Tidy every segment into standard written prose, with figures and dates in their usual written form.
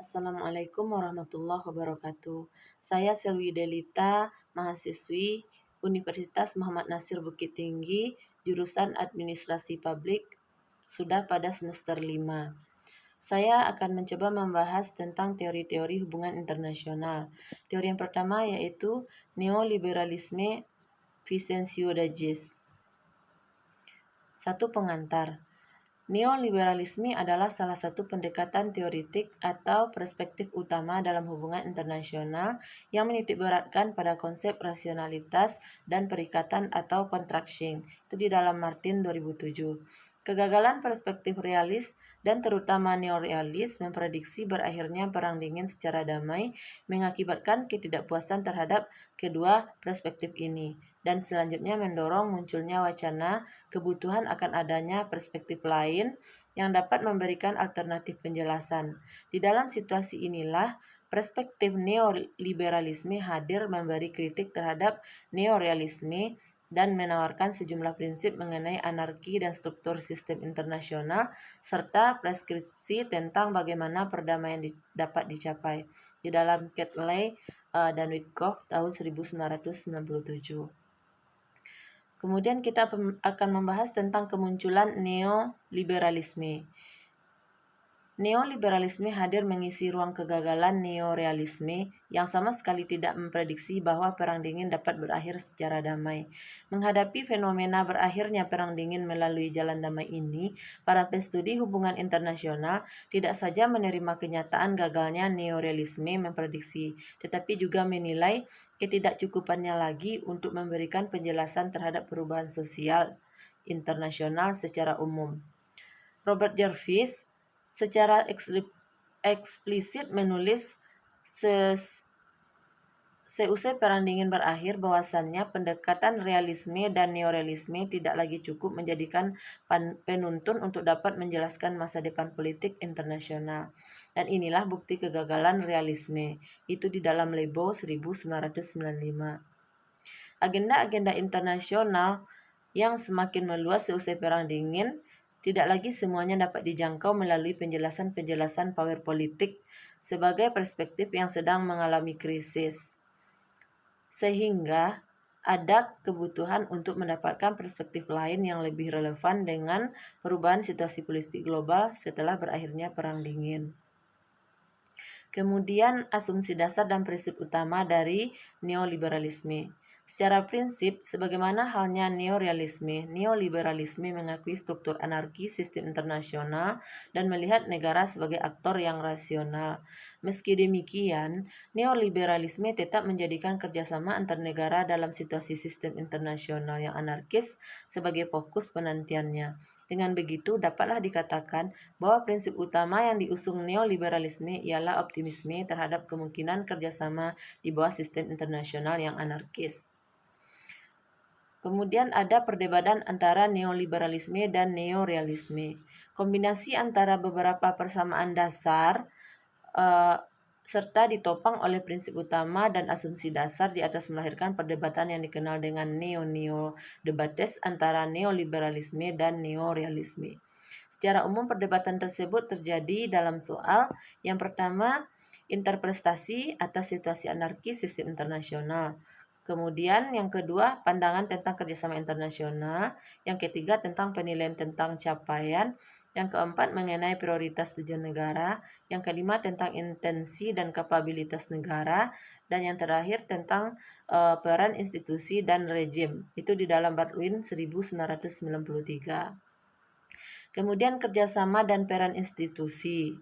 Assalamualaikum warahmatullahi wabarakatuh. Saya Selwi Delita, mahasiswi Universitas Muhammad Nasir Bukit Tinggi, jurusan Administrasi Publik, sudah pada semester 5. Saya akan mencoba membahas tentang teori-teori hubungan internasional. Teori yang pertama yaitu neoliberalisme Vicencio Dagis. Satu pengantar. Neoliberalisme adalah salah satu pendekatan teoritik atau perspektif utama dalam hubungan internasional yang menitikberatkan pada konsep rasionalitas dan perikatan atau contraction. Itu di dalam Martin 2007. Kegagalan perspektif realis dan terutama neorealis memprediksi berakhirnya Perang Dingin secara damai mengakibatkan ketidakpuasan terhadap kedua perspektif ini dan selanjutnya mendorong munculnya wacana kebutuhan akan adanya perspektif lain yang dapat memberikan alternatif penjelasan. Di dalam situasi inilah perspektif neoliberalisme hadir memberi kritik terhadap neorealisme dan menawarkan sejumlah prinsip mengenai anarki dan struktur sistem internasional serta preskripsi tentang bagaimana perdamaian dapat dicapai di dalam Catley dan Witkoff tahun 1997. Kemudian kita akan membahas tentang kemunculan neoliberalisme. Neoliberalisme hadir mengisi ruang kegagalan neorealisme yang sama sekali tidak memprediksi bahwa Perang Dingin dapat berakhir secara damai. Menghadapi fenomena berakhirnya Perang Dingin melalui jalan damai ini, para penstudi hubungan internasional tidak saja menerima kenyataan gagalnya neorealisme memprediksi, tetapi juga menilai ketidakcukupannya lagi untuk memberikan penjelasan terhadap perubahan sosial internasional secara umum. Robert Jarvis secara eksplisit menulis seusai Perang Dingin berakhir bahwasannya pendekatan realisme dan neorealisme tidak lagi cukup menjadikan penuntun untuk dapat menjelaskan masa depan politik internasional. Dan inilah bukti kegagalan realisme, itu di dalam Lebo 1995. Agenda-agenda internasional yang semakin meluas seusai Perang Dingin tidak lagi semuanya dapat dijangkau melalui penjelasan-penjelasan power politik sebagai perspektif yang sedang mengalami krisis. Sehingga ada kebutuhan untuk mendapatkan perspektif lain yang lebih relevan dengan perubahan situasi politik global setelah berakhirnya Perang Dingin. Kemudian asumsi dasar dan prinsip utama dari neoliberalisme. Secara prinsip, sebagaimana halnya neorealisme, neoliberalisme mengakui struktur anarki sistem internasional dan melihat negara sebagai aktor yang rasional. Meski demikian, neoliberalisme tetap menjadikan kerjasama antar negara dalam situasi sistem internasional yang anarkis sebagai fokus penantiannya. Dengan begitu, dapatlah dikatakan bahwa prinsip utama yang diusung neoliberalisme ialah optimisme terhadap kemungkinan kerjasama di bawah sistem internasional yang anarkis. Kemudian ada perdebatan antara neoliberalisme dan neorealisme. Kombinasi antara beberapa persamaan dasar serta ditopang oleh prinsip utama dan asumsi dasar di atas melahirkan perdebatan yang dikenal dengan neo debates antara neoliberalisme dan neorealisme. Secara umum perdebatan tersebut terjadi dalam soal yang pertama, interpretasi atas situasi anarki sistem internasional. Kemudian yang kedua, pandangan tentang kerjasama internasional. Yang ketiga, tentang penilaian tentang capaian. Yang keempat, mengenai prioritas tujuan negara. Yang kelima, tentang intensi dan kapabilitas negara. Dan yang terakhir, tentang peran institusi dan rejim. Itu di dalam Baldwin 1993. Kemudian kerjasama dan peran institusi.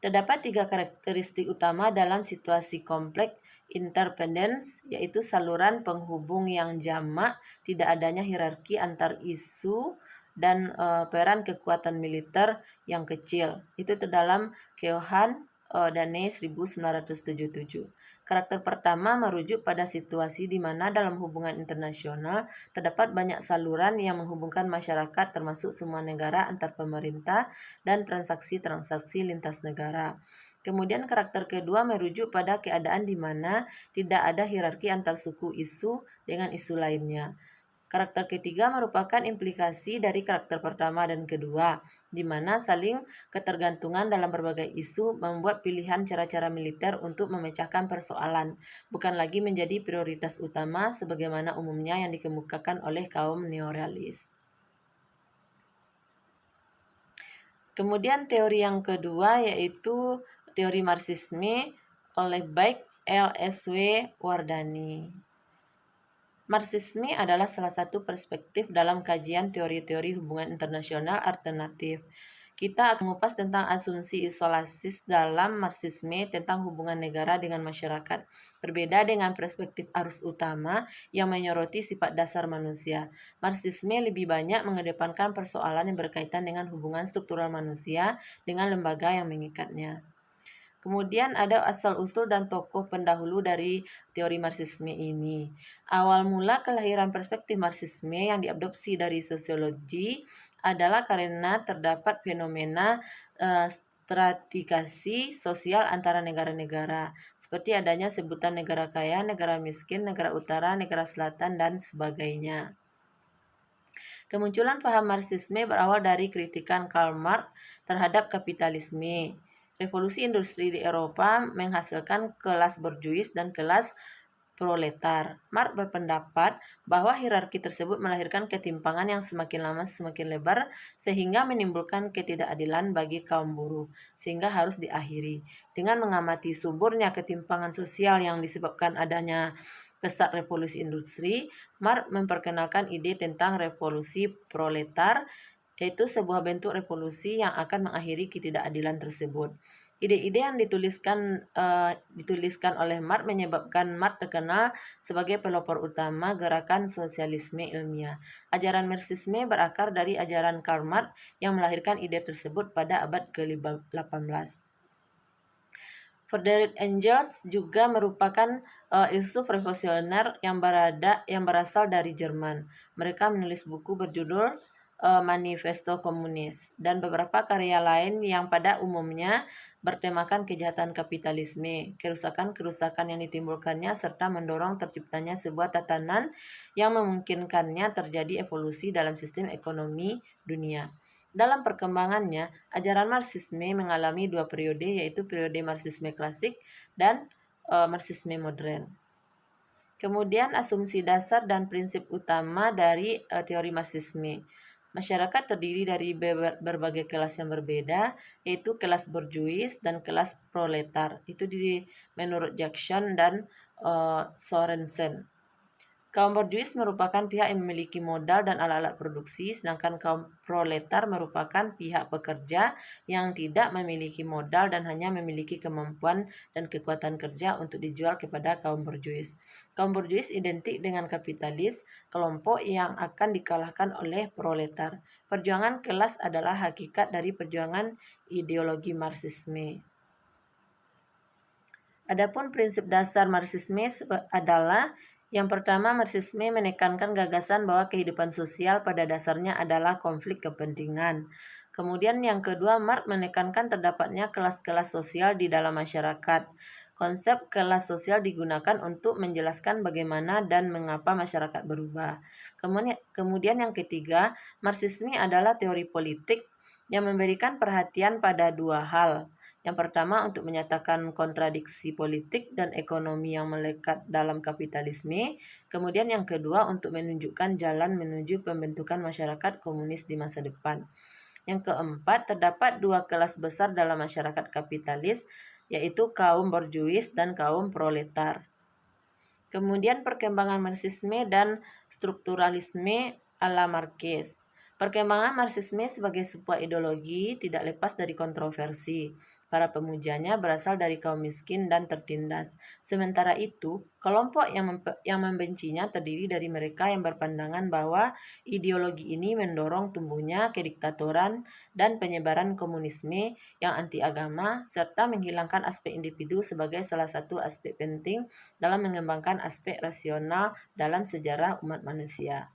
Terdapat 3 karakteristik utama dalam situasi kompleks interdependence, yaitu saluran penghubung yang jamak, tidak adanya hierarki antar isu, dan peran kekuatan militer yang kecil. Itu terdalam Keohane Dane 1977. Karakter pertama merujuk pada situasi di mana dalam hubungan internasional terdapat banyak saluran yang menghubungkan masyarakat termasuk semua negara antar pemerintah dan transaksi-transaksi lintas negara. Kemudian karakter kedua merujuk pada keadaan di mana tidak ada hierarki antar suku isu dengan isu lainnya. Karakter ketiga merupakan implikasi dari karakter pertama dan kedua, di mana saling ketergantungan dalam berbagai isu membuat pilihan cara-cara militer untuk memecahkan persoalan, bukan lagi menjadi prioritas utama sebagaimana umumnya yang dikemukakan oleh kaum neorealis. Kemudian teori yang kedua yaitu teori Marxisme oleh Baik L.S.W. Wardani. Marxisme adalah salah satu perspektif dalam kajian teori-teori hubungan internasional alternatif. Kita akan mengupas tentang asumsi isolasis dalam Marxisme tentang hubungan negara dengan masyarakat. Berbeda dengan perspektif arus utama yang menyoroti sifat dasar manusia. Marxisme lebih banyak mengedepankan persoalan yang berkaitan dengan hubungan struktural manusia dengan lembaga yang mengikatnya. Kemudian ada asal-usul dan tokoh pendahulu dari teori Marxisme ini. Awal mula kelahiran perspektif Marxisme yang diadopsi dari sosiologi adalah karena terdapat fenomena stratifikasi sosial antara negara-negara, seperti adanya sebutan negara kaya, negara miskin, negara utara, negara selatan, dan sebagainya. Kemunculan paham Marxisme berawal dari kritikan Karl Marx terhadap kapitalisme. Revolusi industri di Eropa menghasilkan kelas borjuis dan kelas proletar. Marx berpendapat bahwa hierarki tersebut melahirkan ketimpangan yang semakin lama semakin lebar sehingga menimbulkan ketidakadilan bagi kaum buruh, sehingga harus diakhiri. Dengan mengamati suburnya ketimpangan sosial yang disebabkan adanya pesat revolusi industri, Marx memperkenalkan ide tentang revolusi proletar, yaitu sebuah bentuk revolusi yang akan mengakhiri ketidakadilan tersebut. Ide-ide yang dituliskan oleh Marx menyebabkan Marx terkenal sebagai pelopor utama gerakan sosialisme ilmiah. Ajaran Marxisme berakar dari ajaran Karl Marx yang melahirkan ide tersebut pada abad ke-18. Friedrich Engels juga merupakan filsuf revolusioner yang berasal dari Jerman. Mereka menulis buku berjudul Manifesto Komunis dan beberapa karya lain yang pada umumnya bertemakan kejahatan kapitalisme, kerusakan-kerusakan yang ditimbulkannya, serta mendorong terciptanya sebuah tatanan yang memungkinkannya terjadi evolusi dalam sistem ekonomi dunia. Dalam perkembangannya, ajaran Marxisme mengalami dua periode, yaitu periode Marxisme klasik dan Marxisme modern. Kemudian asumsi dasar dan prinsip utama dari teori Marxisme. Masyarakat terdiri dari berbagai kelas yang berbeda, yaitu kelas borjuis dan kelas proletar. Itu menurut Jackson dan Sorensen. Kaum borjuis merupakan pihak yang memiliki modal dan alat-alat produksi, sedangkan kaum proletar merupakan pihak pekerja yang tidak memiliki modal dan hanya memiliki kemampuan dan kekuatan kerja untuk dijual kepada kaum borjuis. Kaum borjuis identik dengan kapitalis, kelompok yang akan dikalahkan oleh proletar. Perjuangan kelas adalah hakikat dari perjuangan ideologi Marxisme. Adapun prinsip dasar Marxisme adalah yang pertama, Marxisme menekankan gagasan bahwa kehidupan sosial pada dasarnya adalah konflik kepentingan. Kemudian yang kedua, Marx menekankan terdapatnya kelas-kelas sosial di dalam masyarakat. Konsep kelas sosial digunakan untuk menjelaskan bagaimana dan mengapa masyarakat berubah. Kemudian yang ketiga, Marxisme adalah teori politik yang memberikan perhatian pada dua hal. Yang pertama, untuk menyatakan kontradiksi politik dan ekonomi yang melekat dalam kapitalisme. Kemudian yang kedua, untuk menunjukkan jalan menuju pembentukan masyarakat komunis di masa depan. Yang keempat, terdapat dua kelas besar dalam masyarakat kapitalis, yaitu kaum borjuis dan kaum proletar. Kemudian perkembangan Marxisme dan strukturalisme ala Marquez. Perkembangan Marxisme sebagai sebuah ideologi tidak lepas dari kontroversi. Para pemujanya berasal dari kaum miskin dan tertindas. Sementara itu, kelompok yang membencinya terdiri dari mereka yang berpandangan bahwa ideologi ini mendorong tumbuhnya kediktatoran dan penyebaran komunisme yang anti agama, serta menghilangkan aspek individu sebagai salah satu aspek penting dalam mengembangkan aspek rasional dalam sejarah umat manusia.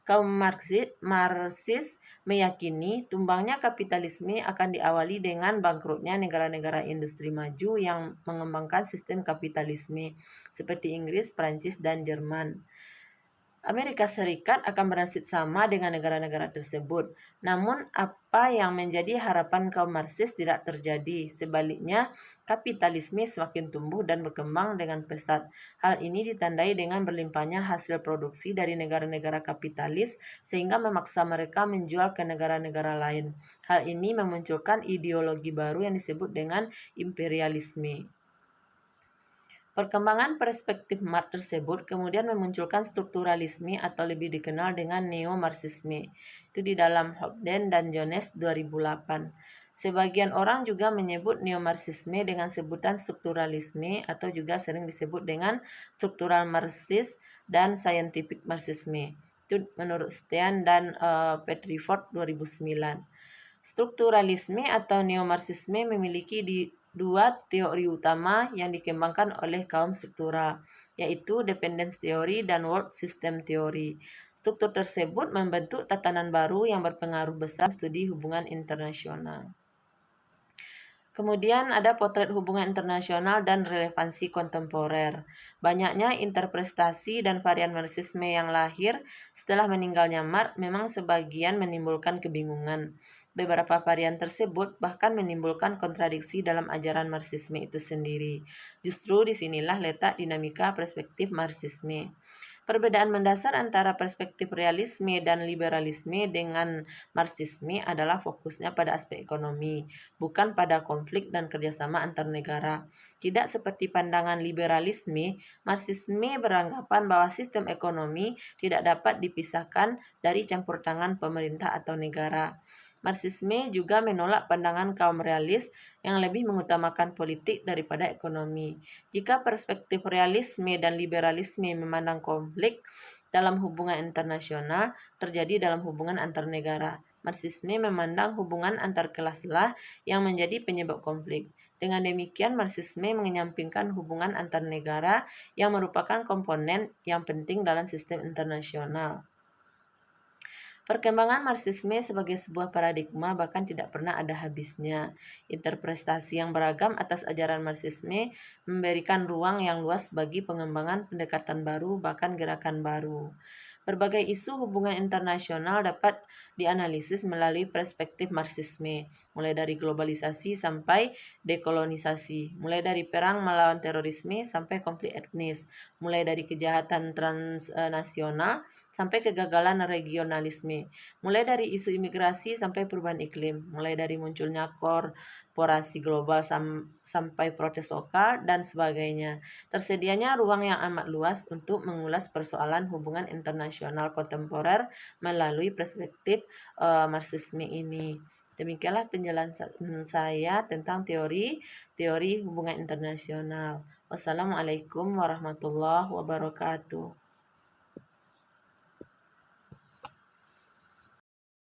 Kaum Marxis meyakini tumbangnya kapitalisme akan diawali dengan bangkrutnya negara-negara industri maju yang mengembangkan sistem kapitalisme seperti Inggris, Prancis, dan Jerman. Amerika Serikat akan bernasib sama dengan negara-negara tersebut. Namun, apa yang menjadi harapan kaum Marxis tidak terjadi. Sebaliknya, kapitalisme semakin tumbuh dan berkembang dengan pesat. Hal ini ditandai dengan berlimpahnya hasil produksi dari negara-negara kapitalis sehingga memaksa mereka menjual ke negara-negara lain. Hal ini memunculkan ideologi baru yang disebut dengan imperialisme. Perkembangan perspektif Marx tersebut kemudian memunculkan strukturalisme atau lebih dikenal dengan neo-Marxisme. Itu di dalam Hobden dan Jones 2008. Sebagian orang juga menyebut neo-Marxisme dengan sebutan strukturalisme atau juga sering disebut dengan struktural Marxis dan scientific Marxisme. Itu menurut Stein dan Petrifort 2009. Strukturalisme atau neo-Marxisme memiliki dua teori utama yang dikembangkan oleh kaum struktural, yaitu dependence theory dan world system theory. Struktur tersebut membentuk tatanan baru yang berpengaruh besar studi hubungan internasional. Kemudian ada potret hubungan internasional dan relevansi kontemporer. Banyaknya interpretasi dan varian Marxisme yang lahir setelah meninggalnya Marx memang sebagian menimbulkan kebingungan. Beberapa varian tersebut bahkan menimbulkan kontradiksi dalam ajaran Marxisme itu sendiri. Justru disinilah letak dinamika perspektif Marxisme. Perbedaan mendasar antara perspektif realisme dan liberalisme dengan Marxisme adalah fokusnya pada aspek ekonomi, bukan pada konflik dan kerjasama antar negara. Tidak seperti pandangan liberalisme, Marxisme beranggapan bahwa sistem ekonomi tidak dapat dipisahkan dari campur tangan pemerintah atau negara. Marxisme juga menolak pandangan kaum realis yang lebih mengutamakan politik daripada ekonomi. Jika perspektif realisme dan liberalisme memandang konflik dalam hubungan internasional terjadi dalam hubungan antar negara, Marxisme memandang hubungan antar kelaslah yang menjadi penyebab konflik. Dengan demikian, Marxisme menyampingkan hubungan antar negara yang merupakan komponen yang penting dalam sistem internasional. Perkembangan Marxisme sebagai sebuah paradigma bahkan tidak pernah ada habisnya. Interpretasi yang beragam atas ajaran Marxisme memberikan ruang yang luas bagi pengembangan pendekatan baru bahkan gerakan baru. Berbagai isu hubungan internasional dapat dianalisis melalui perspektif Marxisme, mulai dari globalisasi sampai dekolonisasi, mulai dari perang melawan terorisme sampai konflik etnis, mulai dari kejahatan transnasional sampai kegagalan regionalisme, mulai dari isu imigrasi sampai perubahan iklim, mulai dari munculnya korporasi global sampai protes lokal dan sebagainya. Tersedianya ruang yang amat luas untuk mengulas persoalan hubungan internasional kontemporer melalui perspektif Marxisme ini. Demikianlah penjelasan saya tentang teori hubungan internasional. Wassalamualaikum warahmatullahi wabarakatuh.